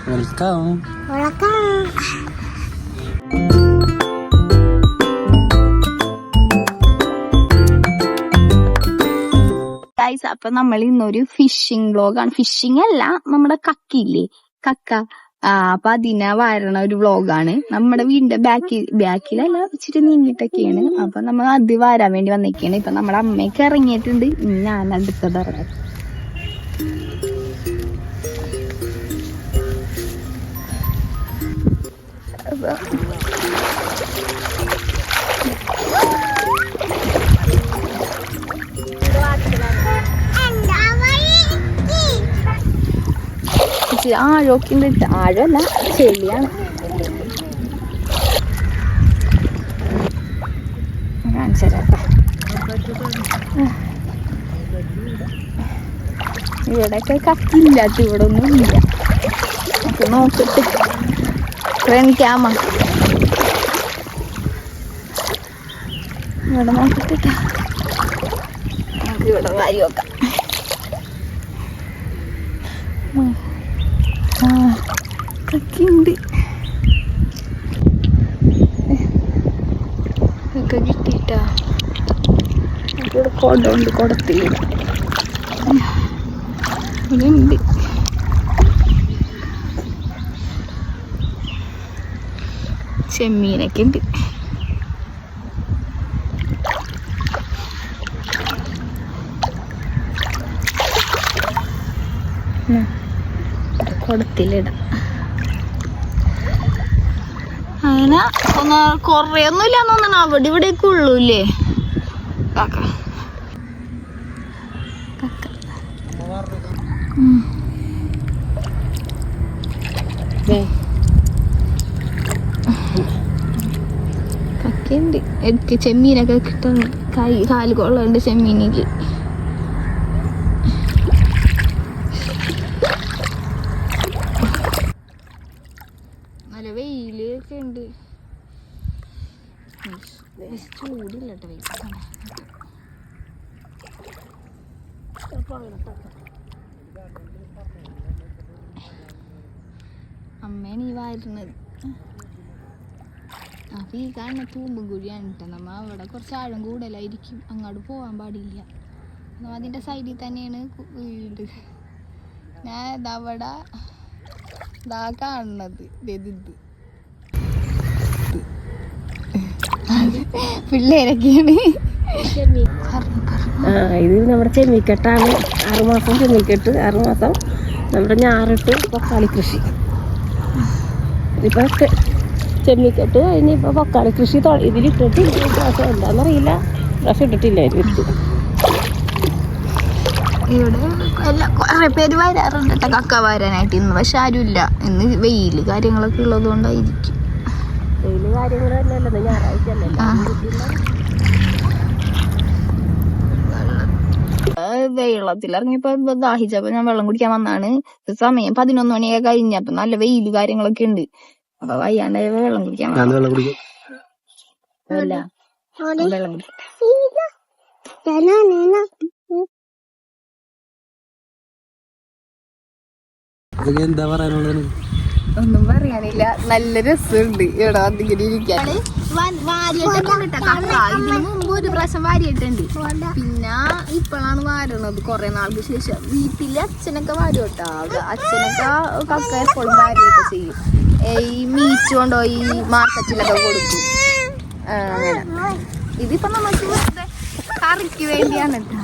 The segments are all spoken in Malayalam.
വെൽക്കം. ഗൈസ്, അപ്പൊ നമ്മൾ ഇന്നൊരു ഫിഷിംഗ് വ്ളോഗാണ്. ഫിഷിംഗ് അല്ല, നമ്മുടെ കക്കില്ലേ, കക്ക. അപ്പൊ അതിനെ വരണ ഒരു വ്ളോഗാണ്. നമ്മുടെ വീടിന്റെ ബാക്കിലല്ല, ഇച്ചിരി നീങ്ങിട്ടൊക്കെയാണ്. അപ്പൊ നമ്മൾ അത് വരാൻ വേണ്ടി വന്നിരിക്കുകയാണ്. ഇപ്പൊ നമ്മുടെ അമ്മയൊക്കെ ഇറങ്ങിയിട്ടുണ്ട്. ഞാൻ അടുത്തത് ഇറങ്ങാം. ആഴമൊക്കെ ഉണ്ട്. ആഴമല്ല, ചെളിയാണ്. കാണിച്ചേരാട്ടോ. ഇവിടെയൊക്കെ കത്തില്ലാത്ത ഇവിടെ ഒന്നും ഇല്ല. നമുക്ക് നോക്കിട്ട് ഫ്രണ്ട് ക്യാമ ഇവിടെ നോക്കിട്ട് ഇവിടെ വാരി വെക്കാം. കക്കിണ്ട് ഒക്കെ കിട്ടിട്ടാ. ഇവിടെ കുടമുണ്ട്, കുടത്തിൽ ഉണ്ട്. ചെമ്മീനൊക്കെ ഉണ്ട്. കുടത്തിലിടാം. അങ്ങനെ കൊറേ ഒന്നുമില്ലാന്ന് തോന്നണം. അവിടെ ഇവിടെയൊക്കെ ഉള്ളൂല്ലേ കാക്ക. കക്കയുണ്ട്. എനിക്ക് ചെമ്മീനൊക്കെ കിട്ടുന്നു. കാല് കൊള്ളുണ്ട് ചെമ്മീനിക്ക്. നല്ല വെയിലൊക്കെ ഉണ്ട്. ചൂടില്ല കേട്ടോ വെയിൽ. അമ്മയാണ് ഈ വാരുന്നത്. അപ്പൊ ഈ കാണുന്ന തൂമ്പും കുഴിയാണ് കേട്ടോ. നമ്മ അവിടെ കുറച്ച് ആഴം കൂടുതലായിരിക്കും. അങ്ങോട്ട് പോകാൻ പാടില്ല. അതിന്റെ സൈഡിൽ തന്നെയാണ് വീട്. ഞാൻ ഇതവിടെ ഇതാ കാണുന്നത്. ഇത് പിള്ളേരൊക്കെയാണ്. ഇത് നമ്മുടെ ചെമ്മിക്കെട്ടാണ്. 6 മാസം ചെമ്മിക്കെട്ട്, 6 മാസം നമ്മുടെ ഞാറിട്ട് പൊക്കാളി കൃഷി. ഇപ്പൊ ചെമ്മിക്കെട്ട് കഴിഞ്ഞ് ഇപ്പൊ പൊക്കാളി കൃഷി ഇതിലിട്ടിട്ട് പ്രാവശ്യം എന്താണെന്നറിയില്ല. പ്രാവശ്യം ഇട്ടിട്ടില്ല. വിരിച്ചു ഇവിടെ കുറെ പേര് വരാറുണ്ട് കേട്ടോ കക്ക വരാനായിട്ട്. ഇന്ന് പക്ഷെ ആരുമില്ല. ഇന്ന് വെയില് കാര്യങ്ങളൊക്കെ ഉള്ളത് കൊണ്ടായിരിക്കും. വെയില് കാര്യങ്ങളല്ലല്ലോ, ഞായറാഴ്ച വെള്ളത്തിലിറങ്ങിയപ്പോ ദാഹിച്ചപ്പോ ഞാൻ വെള്ളം കുടിക്കാൻ വന്നാണ്. സമയം 11 മണിയൊക്കെ കഴിഞ്ഞപ്പോ നല്ല വെയില് കാര്യങ്ങളൊക്കെ ഉണ്ട്. അപ്പൊ വയ്യാണ്ടായ വെള്ളം കുടിക്കാൻ വെള്ളം കുടിക്കും. എന്താ പറയാനുള്ളത്? ഒന്നും പറയാനില്ല. നല്ല രസമുണ്ട് ഇവിടെ വന്നിങ്ങനെ ഇരിക്കാൻ. ഇതിന് മുമ്പ് ഒരു പ്രാവശ്യം വാരിയിട്ടുണ്ട്. പിന്നെ ഇപ്പോഴാണ് വാരണത് കുറെ നാൾക്ക് ശേഷം. വീട്ടില് അച്ഛനൊക്കെ വാരും കേട്ടോ. അച്ഛനൊക്കെ കക്ക എപ്പോഴും വാരിയൊക്കെ ചെയ്യും. ഈ മീറ്റ് കൊണ്ടുപോയി മാർക്കറ്റിലൊക്കെ കൊടുക്കും. അങ്ങനെ ഇതിപ്പോ നമുക്ക് കറിക്ക് വേണ്ടിയാണ് കേട്ടോ.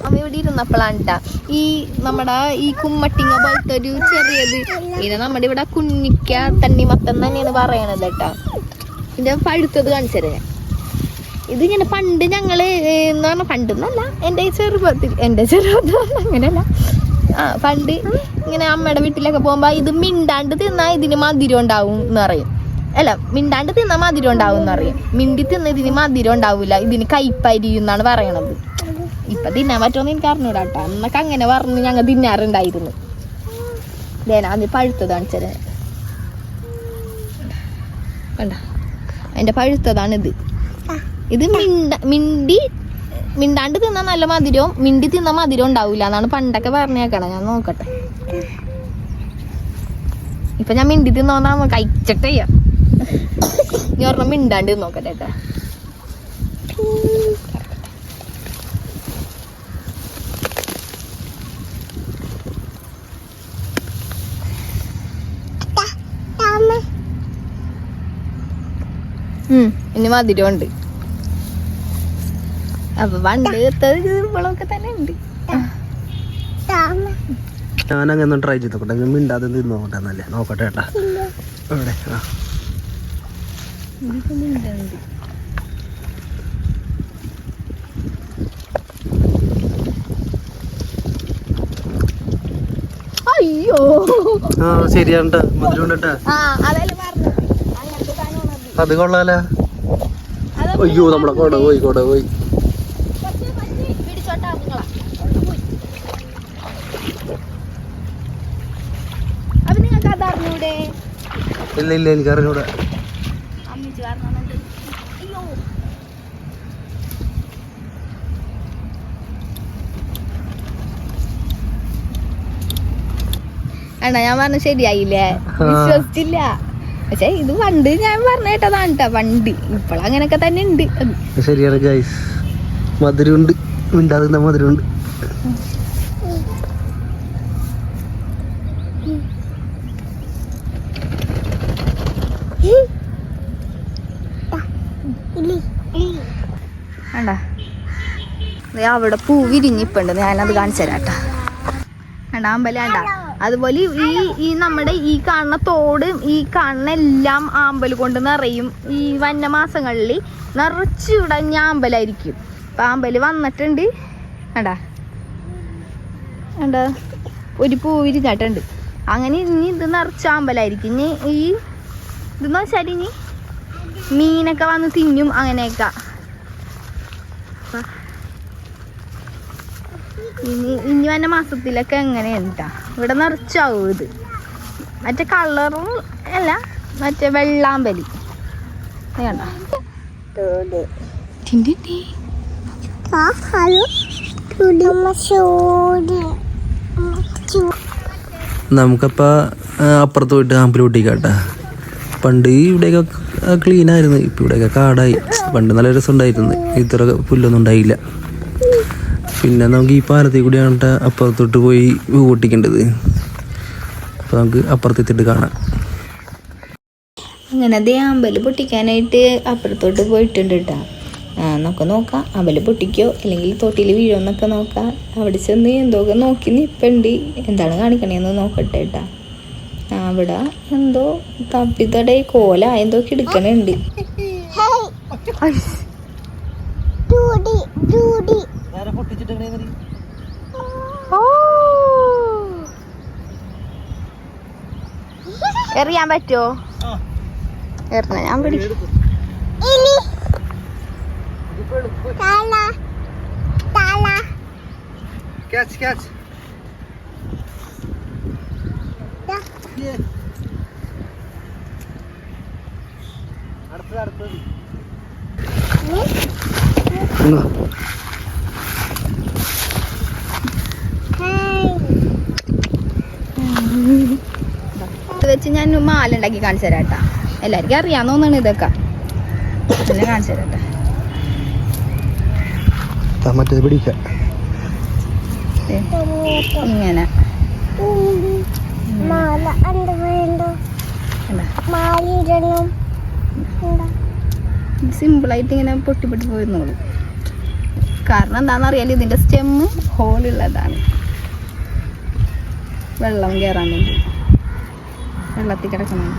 അമ്മ ഇവിടെ ഇരുന്നപ്പോഴാണ് കേട്ടാ ഈ നമ്മുടെ ഈ കുമ്മട്ടിങ്ങ പോലത്തെ ഒരു ചെറിയത്. പിന്നെ നമ്മുടെ ഇവിടെ കുഞ്ഞിക്ക തണ്ണിമത്തൻ തന്നെയാണ് പറയണത് കേട്ടാ. ഇതിന്റെ പഴുത്തത് കാണിച്ചത് ഞാൻ. ഇതിങ്ങനെ പണ്ട് ഞങ്ങള് എന്ന് പറഞ്ഞ പണ്ടെന്നല്ല, എന്റെ ചെറുപ്പത്തിൽ അങ്ങനെയല്ല. പണ്ട് ഇങ്ങനെ അമ്മയുടെ വീട്ടിലൊക്കെ പോകുമ്പോ ഇത് മിണ്ടാണ്ട് തിന്നാ ഇതിന് മധുരം ഉണ്ടാവും എന്ന് പറയും. അല്ല, മിണ്ടാണ്ട് തിന്നാ മധുരം ഉണ്ടാവും എന്ന് പറയും. മിണ്ടി തിന്ന ഇതിന് മധുരം ഉണ്ടാവൂല, ഇതിന് കയ്പരിയും എന്നാണ് പറയണത്. ഇപ്പൊ തിന്നാൻ പറ്റുമെന്ന് എനിക്ക് അറിഞ്ഞൂടാ കേട്ടോ. അന്നൊക്കെ അങ്ങനെ പറഞ്ഞ് ഞങ്ങൾ തിന്നാറുണ്ടായിരുന്നു. അത് പഴുത്തതാണ് ചെറിയ കണ്ട, അതിന്റെ പഴുത്തതാണിത്. ഇത് മിണ്ടാണ്ട് തിന്നാൻ നല്ല മധുരവും മിണ്ടി തിന്നാൻ മധുരം ഉണ്ടാവൂല എന്നാണ് പണ്ടൊക്കെ പറഞ്ഞേക്കണം. ഞാൻ നോക്കട്ടെ. ഇപ്പൊ ഞാൻ മിണ്ടി തിന്നോന്നാ കഴിച്ചിട്ടേ ഇനി ഒരെണ്ണം മിണ്ടാണ്ട് നോക്കട്ടെ കേട്ടാ. ഇനി മധുരമുണ്ട്. അപ്പൊ പണ്ട് ഇവളൊക്കെ തന്നെ ഉണ്ട്. ഞാനങ്ങനെ ട്രൈ ചെയ്ത് നോക്കട്ടെ. മിണ്ടാതെ നോക്കട്ടെ. നല്ല നോക്കട്ടെ ഏട്ടാ. ഇവിടെ അയ്യോ ശരിയാണ്. മധുരണ്ടാ അത് കൊള്ളാല. അയ്യോ നമ്മളെ പോയി. ഇല്ല എനിക്ക് അറിഞ്ഞൂടെ. അണ്ണാ ഞാൻ പറഞ്ഞ ശരിയായില്ലേ? വിശ്വസിച്ചില്ല. പക്ഷെ ഇത് പണ്ട് ഞാൻ പറഞ്ഞ കേട്ടതാണ് കേട്ടോ. പണ്ട് ഇപ്പോഴങ്ങനൊക്കെ തന്നെ ഉണ്ട്. ശരിയാണ് ഗൈസ്. മധുരമുണ്ട്. മിണ്ടാതെ മധുരമുണ്ട്. വേണ്ട അവിടെ പൂ വിരിഞ്ഞിപ്പുണ്ട്. ഞാനത് കാണിച്ചു തരാട്ടാ. വേണ്ട അമ്പലാണ്ട. അതുപോലെ ഈ നമ്മുടെ ഈ കാണുന്ന തോട് ഈ കാണുന്ന എല്ലാം ആമ്പൽ കൊണ്ട് നിറയും. ഈ വന്യമാസങ്ങളിൽ നിറച്ചു ഇടഞ്ഞ ആമ്പലായിരിക്കും. അപ്പൊ ആമ്പൽ വന്നിട്ടുണ്ട്. വേണ്ട ഒരു പൂ വിരിഞ്ഞിട്ടുണ്ട്. അങ്ങനെ ഇനി ഇത് നിറച്ച ആമ്പലായിരിക്കും. ഇനി ഈ ഇതെന്ന് വെച്ചാൽ ഇനി മീനൊക്കെ വന്ന് തിന്നും. അങ്ങനെയൊക്കെ ഇനി വന്ന മാസത്തിലൊക്കെ എങ്ങനെയുണ്ടാ ഇവിടെ നിറച്ചാവും. ഇത് മറ്റേ കളറും അല്ല, മറ്റേ വെള്ളാമ്പലി കണ്ട. നമുക്കപ്പ അപ്പുറത്ത് പോയിട്ട് ആമ്പൽ പൊട്ടിക്കാട്ടാ. പണ്ട് ഇവിടെയൊക്കെ ക്ലീൻ ആയിരുന്നു. ഇപ്പം ഇവിടെയൊക്കെ കാടായി. പണ്ട് നല്ല രസമുണ്ടായിരുന്നു. ഇത്ര പുല്ലൊന്നും ഉണ്ടായില്ല. പിന്നെ നമുക്ക് ഈ പാലത്തിൽ കൂടിയാണ് അപ്പുറത്തോട്ട് പോയി പൂ പൊട്ടിക്കേണ്ടത്. അപ്പോൾ നമുക്ക് അപ്പുറത്തെത്തിയിട്ട് കാണാം. അങ്ങനെ അതേ അമ്പല് പൊട്ടിക്കാനായിട്ട് അപ്പുറത്തോട്ട് പോയിട്ടുണ്ട് കേട്ടോ. നമുക്ക് നോക്കാം അമ്പല് പൊട്ടിക്കോ അല്ലെങ്കിൽ തോട്ടിൽ വീഴോ എന്നൊക്കെ നോക്കാം. അവിടെ ചെന്ന് എന്തൊക്കെ നോക്കി നിൽപ്പുണ്ട്. എന്താണ് കാണിക്കണേന്ന് നോക്കട്ടെ കേട്ടാ. അവിടെ എന്തോ തപ്പിത്തടെ കോല എന്തൊക്കെ എടുക്കണുണ്ട്. എറിയാൻ പറ്റുമോ? എറിഞ്ഞ ഞാൻ പിടിക്കും. ഇത് വെച്ച് ഞാൻ മാല ഉണ്ടാക്കി കാണിച്ചു തരാട്ടാ. എല്ലാവർക്കും അറിയാന്ന് തോന്നാണ് ഇതൊക്കെ. എല്ലാം കാണിച്ചു തരാട്ടാ. ഇങ്ങനെ സിമ്പിളായിട്ട് ഇങ്ങനെ പൊട്ടി പോയിരുന്നുള്ളൂ. കാരണം എന്താണെന്നറിയാലോ, ഇതിൻ്റെ സ്റ്റെമ്മ് ഹോളുള്ളതാണ്. വെള്ളം കയറാൻ വേണ്ടി വെള്ളത്തിൽ കിടക്കണം.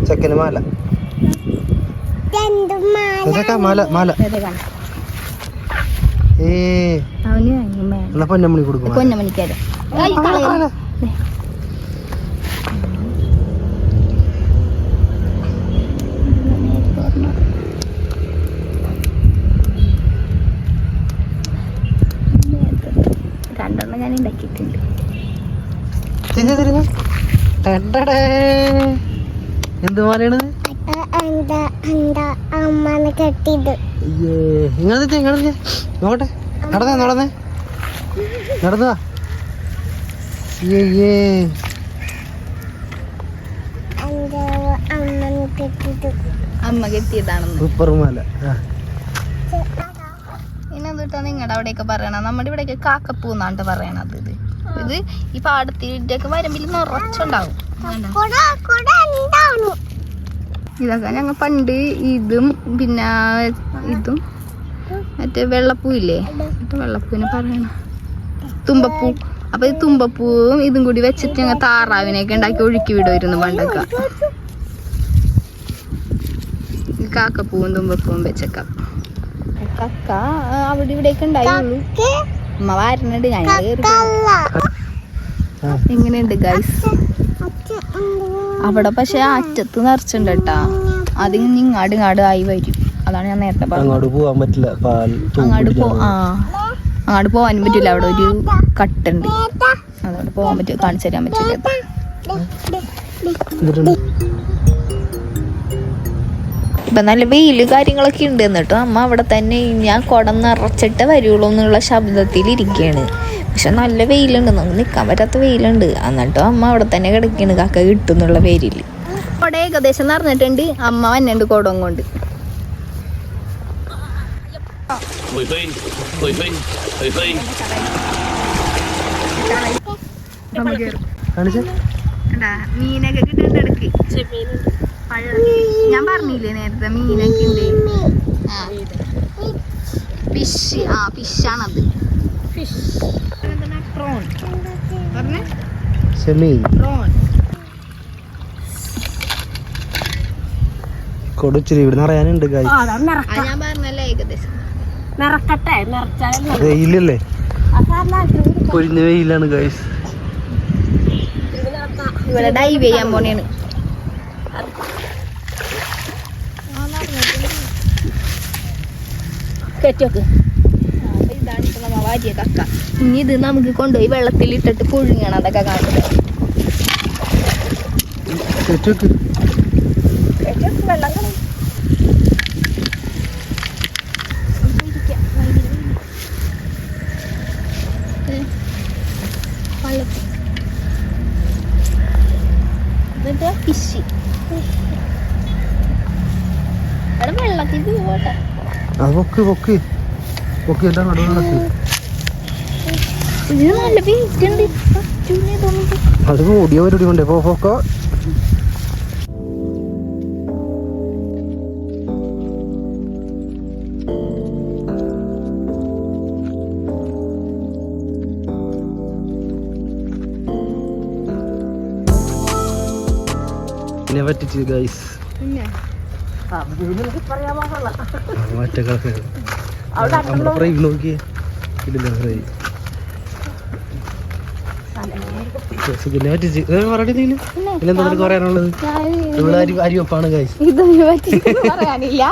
ചെക്കന് മാല മാല പൊന്നമണി കൊടുക്കും. പൊന്നമണിക്കാരൻ ആക്കിയിട്ടുണ്ട്. എന്ത് മാലയാണ്? അമ്മനെ കെട്ടിയത് ഇങ്ങനെ നോക്കട്ടെ. നടന്നേ നടന്നു. അമ്മ കെട്ടിയതാണെന്ന്. സൂപ്പർ മാല. ഇന്നെന്തിട്ടാ നിങ്ങളുടെ അവിടെയൊക്കെ പറയണ? നമ്മുടെ ഇവിടെയൊക്കെ കാക്കപ്പൂ എന്നാണ് പറയണത്. ഇത് ഈ പാടത്തിട്ടൊക്കെ വരുമ്പോൾ നിറച്ചുണ്ടാവും. ഇതൊക്കെ ഞങ്ങൾ പണ്ട് ഇതും പിന്നെ ഇതും മറ്റേ വെള്ളപ്പൂ ഇല്ലേ, മറ്റേ വെള്ളപ്പൂവിനെ പറയണ തുമ്പപ്പൂ. അപ്പൊ ഈ തുമ്പപ്പൂവും ഇതും കൂടി വെച്ചിട്ട് ഞങ്ങൾ താറാവിനെയൊക്കെ ഉണ്ടാക്കി ഒഴുക്കി വിടുമായിരുന്നു പണ്ടൊക്കെ. ഈ കാക്കപ്പൂവും തുമ്പപ്പൂവും വെച്ചൊക്കെ കക്ക അവിടെ ഇവിടെയൊക്കെ ഉണ്ടായുള്ളൂ. അമ്മ വാരണുണ്ട്, ഞാൻ എങ്ങനെയുണ്ട് ഗൈസ്? അവിടെ പക്ഷെ അറ്റത്ത് നിറച്ചുണ്ട് കേട്ടാ. അത് ഇങ്ങാട് ആയി വരും. അതാണ് ഞാൻ നേരത്തെ പറഞ്ഞത്. അങ്ങോട്ട് പോവാൻ പറ്റില്ല. അങ്ങോട്ട് പോവാനും പറ്റില്ല. അവിടെ ഒരു കട്ടുണ്ട്, അതുകൊണ്ട് പോവാൻ പറ്റില്ല, കാണിച്ചു തരാൻ പറ്റില്ല. ഇപ്പൊ നല്ല വെയില് കാര്യങ്ങളൊക്കെ ഉണ്ട്. എന്നിട്ടും അമ്മ അവിടെ തന്നെ ഞാൻ കുടം നിറച്ചിട്ട് വരുള്ളൂ എന്നുള്ള ശബ്ദത്തിൽ ഇരിക്കുകയാണ്. പക്ഷെ നല്ല വെയിലുണ്ട്, നമുക്ക് നിൽക്കാൻ പറ്റാത്ത വെയിലുണ്ട്. എന്നിട്ടും അമ്മ അവിടെ തന്നെ കിടക്കുകയാണ് കക്ക കിട്ടുന്നുള്ള പേരിൽ. അവിടെ ഏകദേശം നിറഞ്ഞിട്ടുണ്ട്. അമ്മ വന്നുണ്ട് കുടം കൊണ്ട്. മീനൊക്കെ കിട്ടുന്നുണ്ട് ഇടയ്ക്ക്. ഞാൻ പറഞ്ഞില്ലേ നേരത്തെ മീനൊക്കെ ഉണ്ട്. ഫിഷ്, ഫിഷാണത്. പ്രോൺ പറഞ്ഞേ, പ്രോൺ. കൊടുച്ചിരി ഇവിടെ നിറയാനുണ്ട്. ഞാൻ പറഞ്ഞല്ലേ ഏകദേശം വെയിലല്ലേ, പൊരിഞ്ഞ വെയിലാണ് ഗൈസ്. ഇവിടെ ഡൈവ് ചെയ്യാൻ പോണേണ്. ഇതാണ് ഇപ്പൊ നമ്മ വാരിയ കക്ക. ഇനി ഇത് നമുക്ക് കൊണ്ടുപോയി വെള്ളത്തിൽ ഇട്ടിട്ട് പുഴുങ്ങണം. അതൊക്കെ കാണിച്ചത് വെള്ളം കളയും. ഫിഷ് വെള്ളത്തിൽ പോട്ടെ. ഇതിന് നല്ല വെയിറ്റ് ഉണ്ട്. അത് ഓടിയ പരിപാടി കൊണ്ടേ പോക്കോ. പറ്റിച്ച് ഗൈസ്. ഫ്രൈ നോക്കിയേ. പറയാനുള്ളത് അരിവപ്പാണ് ഗൈസ്. പറയാനില്ല,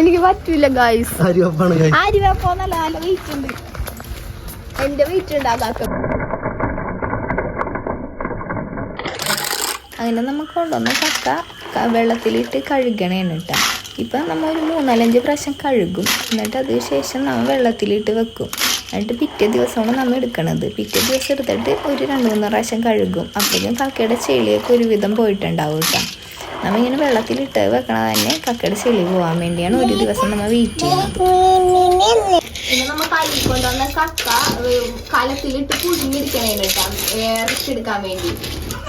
എനിക്ക് പറ്റൂല ഗൈസ്. അരിവപ്പാണ് ഗൈസ്. അരിവപ്പോന്നല്ല, നല്ല വെയിറ്റ് ഉണ്ട്. എന്റെ വെയിറ്റ് ഉണ്ടാകാത്ത. അങ്ങനെ നമുക്ക് കൊണ്ടുവന്ന കക്ക വെള്ളത്തിലിട്ട് കഴുകണേണ് കേട്ടോ. ഇപ്പം നമ്മൾ ഒരു 3-4 പ്രാവശ്യം കഴുകും. എന്നിട്ട് അതിന് ശേഷം നമ്മൾ വെള്ളത്തിലിട്ട് വെക്കും. എന്നിട്ട് പിറ്റേ ദിവസമാണ് നമ്മൾ എടുക്കണത്. പിറ്റേ ദിവസം എടുത്തിട്ട് ഒരു 2-3 പ്രാവശ്യം കഴുകും. അപ്പോഴും കക്കയുടെ ചെളിയൊക്കെ ഒരുവിധം പോയിട്ടുണ്ടാവും കേട്ടോ. നമ്മളിങ്ങനെ വെള്ളത്തിലിട്ട് വെക്കണത് തന്നെ കക്കയുടെ ചെളി പോകാൻ വേണ്ടിയാണ് ഒരു ദിവസം നമ്മൾ വെയിറ്റ് ചെയ്യുന്നത്. പിന്നെ നമ്മൾ കഴുകി കൊണ്ടുവന്ന കക്ക കലത്തിലിട്ട് പുഴുങ്ങിയെടുക്കണേ കേട്ടോ, ഇറച്ചെടുക്കാൻ വേണ്ടി.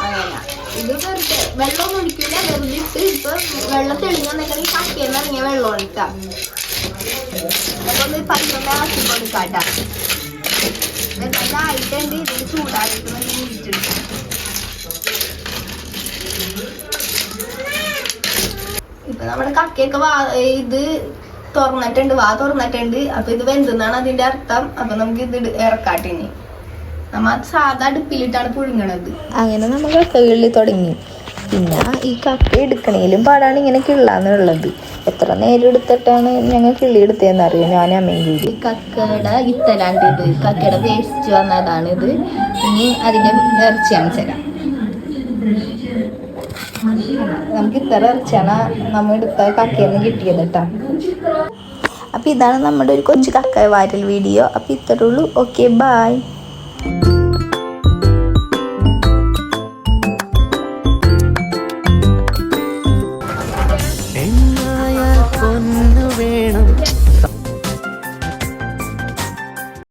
അങ്ങനെ ഇത് വെറുതെ വെള്ളമൊന്നും ഒഴിക്കില്ല, വെറുതെ ഇട്ട് ഇപ്പൊ വെള്ളം തെളിഞ്ഞെന്നുണ്ടെങ്കിൽ കക്കയെന്ന് ഇറങ്ങിയ വെള്ളം ഇട്ടാ. അപ്പൊ ഒന്ന് പല്ലൊന്ന് ഇറക്കി കൊടുക്കാട്ടാ. ആയിട്ടുണ്ട്. ഇതിന് ചൂടായിട്ട് ഇരിച്ചെടുക്കാം. ഇപ്പൊ നമ്മുടെ കക്കയൊക്കെ ഇത് തുറന്നിട്ടുണ്ട്, തുറന്നിട്ടുണ്ട്. അപ്പൊ ഇത് വെന്തെന്നാണ് അതിന്റെ അർത്ഥം. അപ്പൊ നമുക്ക് ഇത് ഇറക്കാട്ടിനി. നമ്മ സാധാ അടുപ്പിലിട്ടാണ് പുഴുങ്ങണത്. അങ്ങനെ നമ്മൾ കക്കകളിൽ തുടങ്ങി. പിന്നെ ഈ കക്ക എടുക്കണേലും പാടാണ് ഇങ്ങനെ കിള്ളാന്നുള്ളത്. എത്ര നേരം എടുത്തിട്ടാണ് ഞങ്ങൾ കിളി എടുത്തതെന്ന് അറിയാം, ഞാൻ അമ്മയും കൂടി. കക്കയുടെ ഇത്തലാണ്ട് ഇത്, കക്കയുടെ വേസ്റ്റ് വന്നതാണ് ഇത്. ഇനി അതിൻ്റെ ഇറച്ചിയാണ് തരാം. നമുക്ക് ഇത്ര ഇറച്ചിയാണ് നമ്മൾ എടുത്ത കക്കയിൽ നിന്ന് കിട്ടിയത് കേട്ടോ. അപ്പോൾ ഇതാണ് നമ്മുടെ ഒരു കൊച്ചു കക്ക വാരൽ വീഡിയോ. അപ്പോൾ ഇത്രേ ഉള്ളൂ. Okay, by.